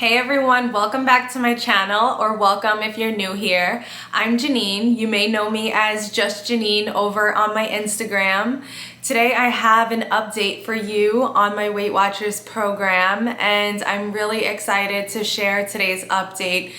Hey everyone, welcome back to my channel, or welcome if you're new here. I'm Janine. You may know me as Just Janine over on my Instagram. Today I have an update for you on my Weight Watchers program, and I'm really excited to share today's update.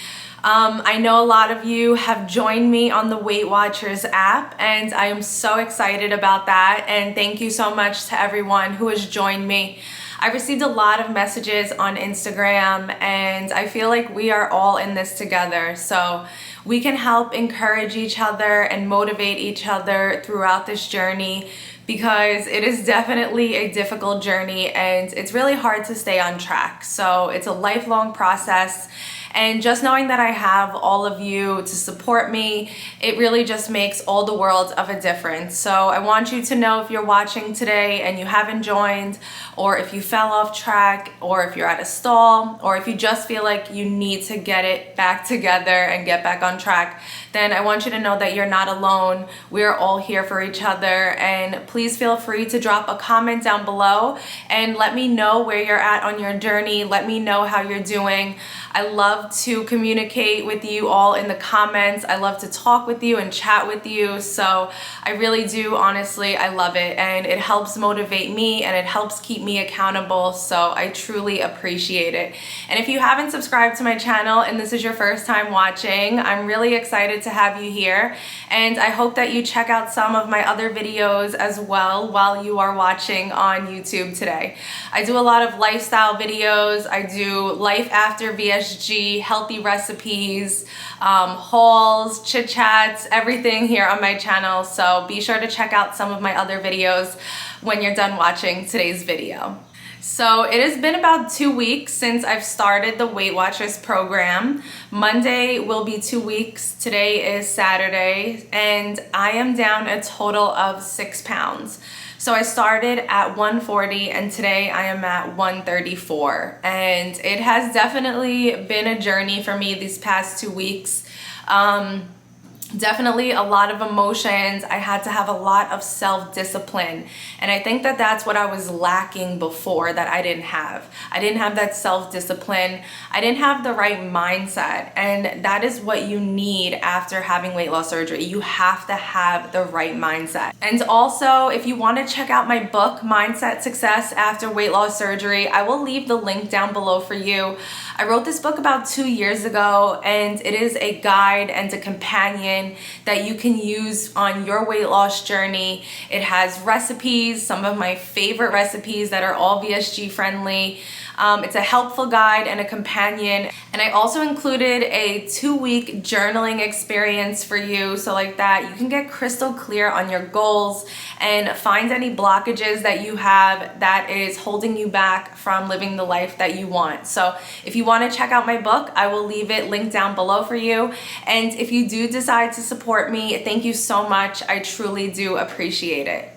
I know a lot of you have joined me on the Weight Watchers app, and I am so excited about that, and thank you so much to everyone who has joined me. I received a lot of messages on Instagram, and I feel like we are all in this together. So we can help encourage each other and motivate each other throughout this journey, because it is definitely a difficult journey and it's really hard to stay on track. So it's a lifelong process. And just knowing that I have all of you to support me, it really just makes all the world of a difference. So I want you to know, if you're watching today and you haven't joined, or if you fell off track, or if you're at a stall, or if you just feel like you need to get it back together and get back on track, then I want you to know that you're not alone. We're all here for each other, and please feel free to drop a comment down below and let me know where you're at on your journey. Let me know how you're doing. I love to communicate with you all in the comments. I love to talk with you and chat with you. So I really do, honestly, I love it, and it helps motivate me and it helps keep me accountable. So I truly appreciate it. And if you haven't subscribed to my channel and this is your first time watching, I'm really excited to have you here, and I hope that you check out some of my other videos as well while you are watching on YouTube today. I do a lot of lifestyle videos. I do life after VSG, healthy recipes, hauls, chit chats, everything here on my channel. So be sure to check out some of my other videos when you're done watching today's video. So it has been about 2 weeks since I've started the Weight Watchers program. Monday will be 2 weeks. Today is Saturday, and I am down a total of 6 pounds. So I started at 140 and today I am at 134. And it has definitely been a journey for me these past 2 weeks. Definitely a lot of emotions. I had to have a lot of self-discipline, and I think that that's what I was lacking before, that I didn't have. I didn't have that self-discipline. I didn't have the right mindset, and that is what you need after having weight loss surgery. You have to have the right mindset. And also, if you want to check out my book, Mindset Success After Weight Loss Surgery, I will leave the link down below for you. I wrote this book about 2 years ago, and it is a guide and a companion that you can use on your weight loss journey. It has recipes, some of my favorite recipes that are all VSG friendly. It's a helpful guide and a companion, and I also included a 2-week journaling experience for you, so like that you can get crystal clear on your goals and find any blockages that you have that is holding you back from living the life that you want. So if you want to check out my book, I will leave it linked down below for you. And if you do decide to support me, thank you so much. I truly do appreciate it.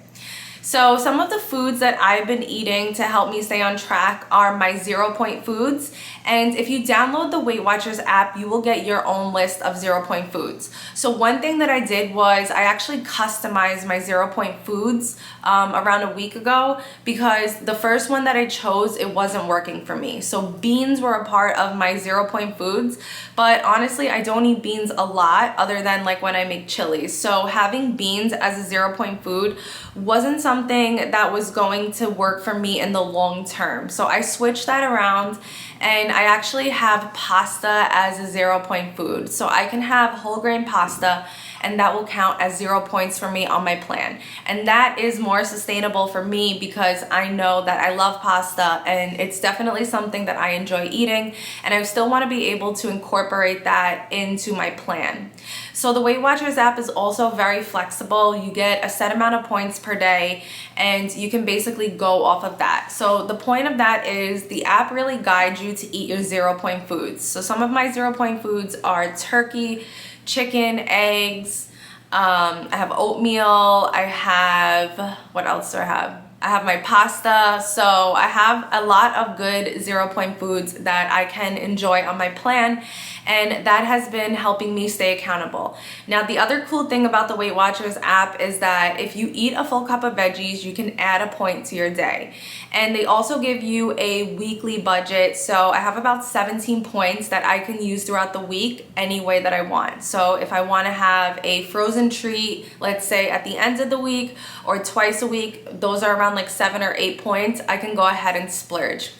So some of the foods that I've been eating to help me stay on track are my 0-point foods. And if you download the Weight Watchers app, you will get your own list of 0-point foods. So one thing that I did was I actually customized my 0-point foods around a week ago, because the first one that I chose, it wasn't working for me. So beans were a part of my 0-point foods, but honestly, I don't eat beans a lot other than like when I make chili. So having beans as a 0-point food wasn't something that was going to work for me in the long term. So I switched that around, and I actually have pasta as a 0-point food. So I can have whole grain pasta, and that will count as 0 points for me on my plan. And that is more sustainable for me, because I know that I love pasta and it's definitely something that I enjoy eating, and I still want to be able to incorporate that into my plan. So the Weight Watchers app is also very flexible. You get a set amount of points per day, and you can basically go off of that. So the point of that is the app really guides you to eat your 0-point foods. So some of my 0-point foods are turkey, chicken, eggs, I have oatmeal, I have, what else do I have? I have my pasta, so I have a lot of good 0 point foods that I can enjoy on my plan, and that has been helping me stay accountable. Now, the other cool thing about the Weight Watchers app is that if you eat a full cup of veggies, you can add a point to your day. And they also give you a weekly budget, so I have about 17 points that I can use throughout the week any way that I want. So if I want to have a frozen treat, let's say at the end of the week or twice a week, those are around like 7 or 8 points, I can go ahead and splurge.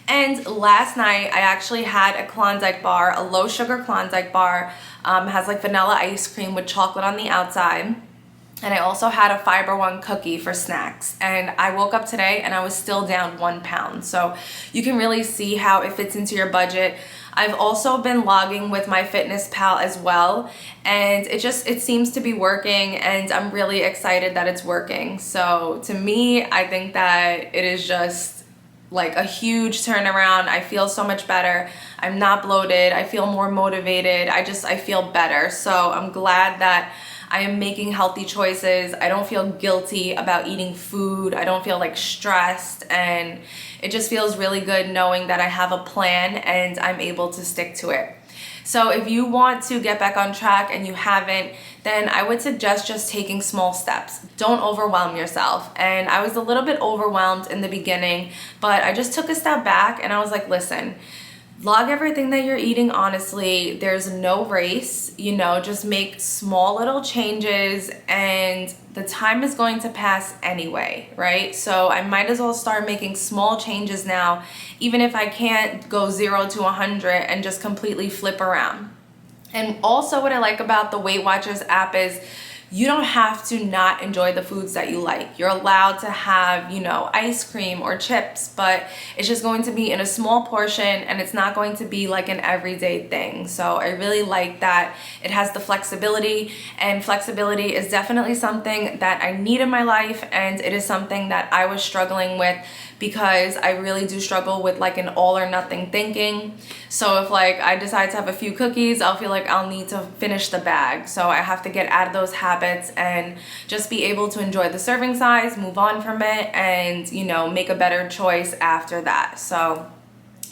And last night I actually had a Klondike bar, a low sugar Klondike bar, has like vanilla ice cream with chocolate on the outside. And I also had a Fiber One cookie for snacks. And I woke up today and I was still down 1 pound. So you can really see how it fits into your budget. I've also been logging with MyFitnessPal as well, and it seems to be working, and I'm really excited that it's working. So to me, I think that it is just like a huge turnaround. I feel so much better. I'm not bloated. I feel more motivated. I feel better. So I'm glad that I am making healthy choices. I don't feel guilty about eating food. I don't feel like stressed, and it just feels really good knowing that I have a plan and I'm able to stick to it. So if you want to get back on track and you haven't, then I would suggest just taking small steps. Don't overwhelm yourself. And I was a little bit overwhelmed in the beginning, but I just took a step back and I was like, listen, log everything that you're eating honestly. There's no race, just make small little changes and the time is going to pass anyway, right? So I might as well start making small changes now, even if I can't go 0 to 100 and just completely flip around. And also what I like about the Weight Watchers app is you don't have to not enjoy the foods that you like. You're allowed to have, ice cream or chips, but it's just going to be in a small portion and it's not going to be like an everyday thing. So I really like that it has the flexibility, and flexibility is definitely something that I need in my life, and it is something that I was struggling with because I really do struggle with like an all or nothing thinking. So if like I decide to have a few cookies, I'll feel like I'll need to finish the bag. So I have to get out of those habits and just be able to enjoy the serving size, move on from it, and make a better choice after that. So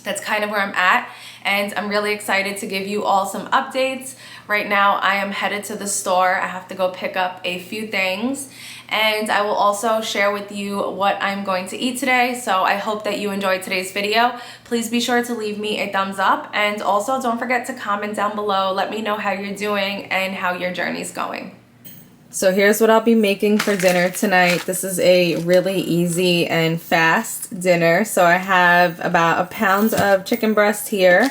that's kind of where I'm at, and I'm really excited to give you all some updates. Right now I am headed to the store. I have to go pick up a few things, and I will also share with you what I'm going to eat today. So I hope that you enjoyed today's video. Please be sure to leave me a thumbs up, and also don't forget to comment down below. Let me know how you're doing and how your journey's going. So here's what I'll be making for dinner tonight. This is a really easy and fast dinner. So I have about 1 pound of chicken breast here.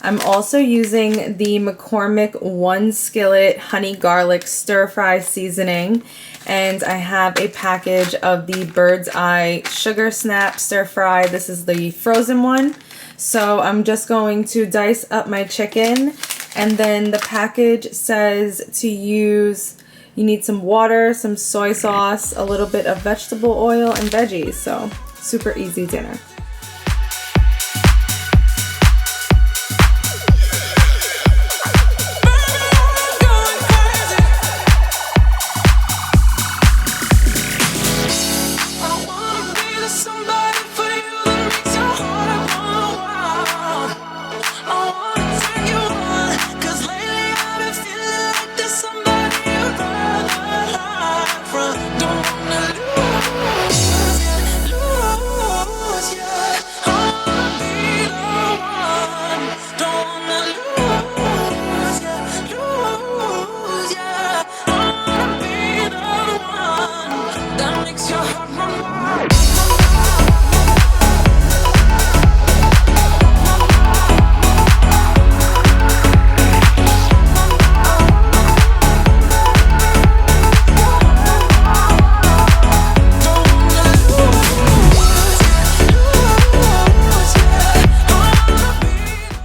I'm also using the McCormick 1 skillet honey garlic stir fry seasoning, and I have a package of the Bird's Eye sugar snap stir fry. This is the frozen one. So I'm just going to dice up my chicken, and then the package says to use, you need some water, some soy sauce, a little bit of vegetable oil, and veggies. So super easy dinner.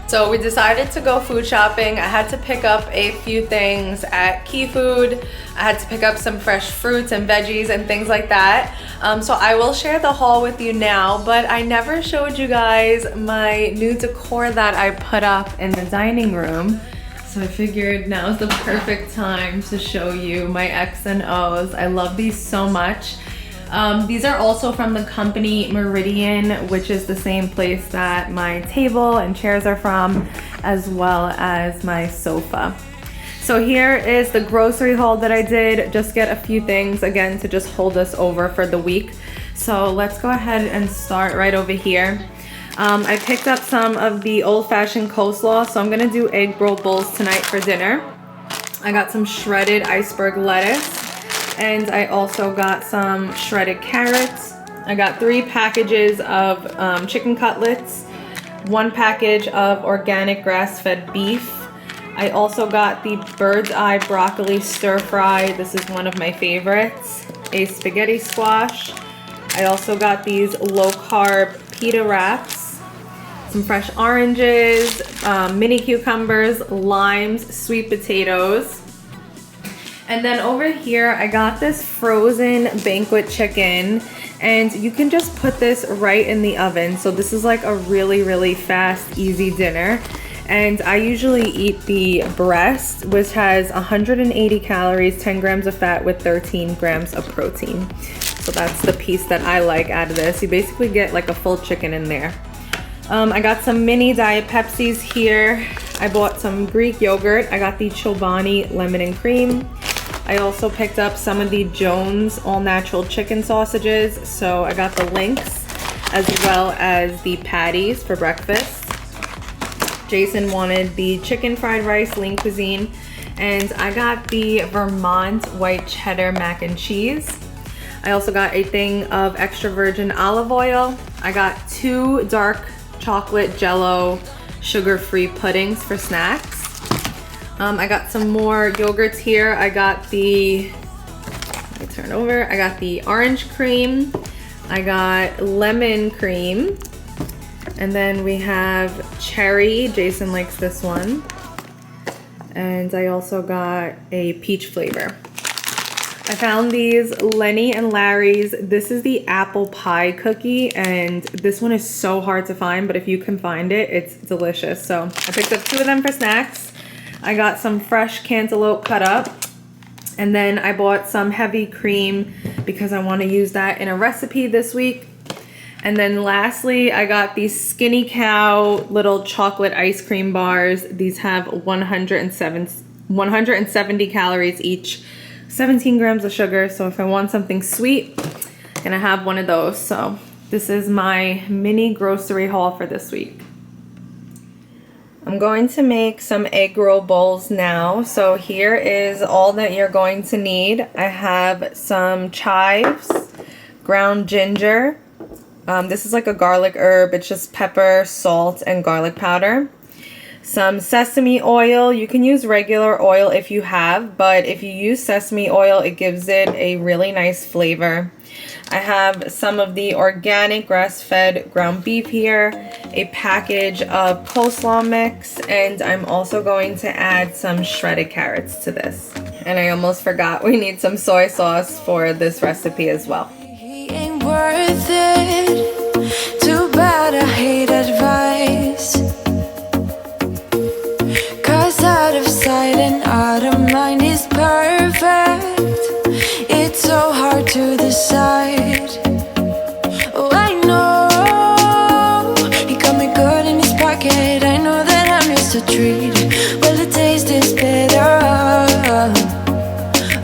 So we decided to go food shopping. I had to pick up a few things at Key Food. I had to pick up some fresh fruits and veggies and things like that. So I will share the haul with you now, but I never showed you guys my new decor that I put up in the dining room. So I figured now is the perfect time to show you my X and O's. I love these so much. These are also from the company Meridian, which is the same place that my table and chairs are from, as well as my sofa. So here is the grocery haul that I did. Just get a few things, again, to just hold us over for the week. So let's go ahead and start right over here. I picked up some of the old-fashioned coleslaw, so I'm gonna do egg roll bowls tonight for dinner. I got some shredded iceberg lettuce, and I also got some shredded carrots. I got 3 packages of chicken cutlets, 1 package of organic grass-fed beef. I also got the bird's eye broccoli stir fry. This is one of my favorites. A spaghetti squash. I also got these low carb pita wraps, some fresh oranges, mini cucumbers, limes, sweet potatoes. And then over here, I got this frozen banquet chicken, and you can just put this right in the oven. So this is like a really, really fast, easy dinner. And I usually eat the breast, which has 180 calories, 10 grams of fat with 13 grams of protein. So that's the piece that I like out of this. You basically get like a full chicken in there. I got some mini Diet Pepsis here. I bought some Greek yogurt. I got the Chobani lemon and cream. I also picked up some of the Jones all-natural chicken sausages. So I got the links as well as the patties for breakfast. Jason wanted the chicken fried rice, lean cuisine, and I got the Vermont white cheddar mac and cheese. I also got a thing of extra virgin olive oil. I got 2 dark chocolate jello sugar-free puddings for snacks. I got some more yogurts here. I got the, let me turn over. I got the orange cream. I got lemon cream. And then we have cherry. Jason likes this one. And I also got a peach flavor. I found these Lenny and Larry's. This is the apple pie cookie, and this one is so hard to find, but if you can find it, it's delicious. So I picked up 2 of them for snacks. I got some fresh cantaloupe cut up, and then I bought some heavy cream because I want to use that in a recipe this week. And then lastly, I got these Skinny Cow little chocolate ice cream bars. These have 170 calories each, 17 grams of sugar. So if I want something sweet, I'm gonna have one of those. So this is my mini grocery haul for this week. I'm going to make some egg roll bowls now. So here is all that you're going to need. I have some chives, ground ginger. This is like a garlic herb. It's just pepper, salt, and garlic powder. Some sesame oil. You can use regular oil if you have, but if you use sesame oil, it gives it a really nice flavor. I have some of the organic grass-fed ground beef here, a package of coleslaw mix, and I'm also going to add some shredded carrots to this. And I almost forgot, we need some soy sauce for this recipe as well. Worth it. Too bad I hate advice, 'cause out of sight and out of mind is perfect. It's so hard to decide. Oh, I know he got me good in his pocket. I know that I'm just a treat. Well, the taste is better.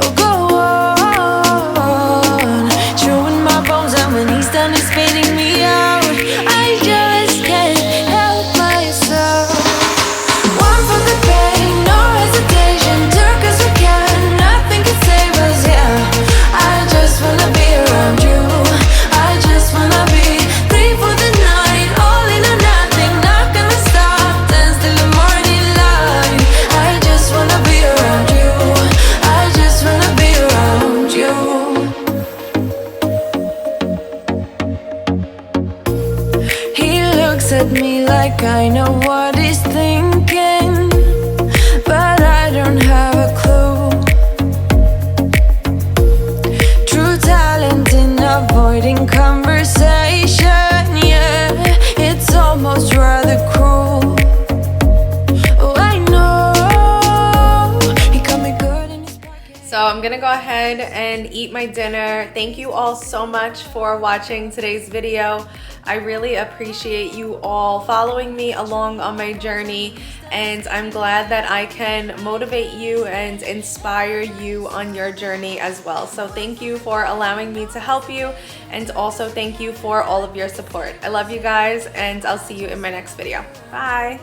Oh, go on, chewing my bones out when he's done is spitting me out. I just can't help myself. One for the pain, no hesitation. Took us again, nothing can save us, yeah. I just wanna be around you. I just wanna be free for the night. All in or nothing, not gonna stop. Dance till the morning light. I just wanna be around you. I just wanna be around you. He looks at me like I know what he's thinking, but I don't have a clue. True talent in avoiding conversation, yeah. It's almost rather cruel. Oh, I know he got me good in his pocket. So I'm gonna gonna go ahead and eat my dinner. Thank you all so much for watching today's video. I really appreciate you all following me along on my journey, and I'm glad that I can motivate you and inspire you on your journey as well. So thank you for allowing me to help you, and also thank you for all of your support. I love you guys, and I'll see you in my next video. Bye.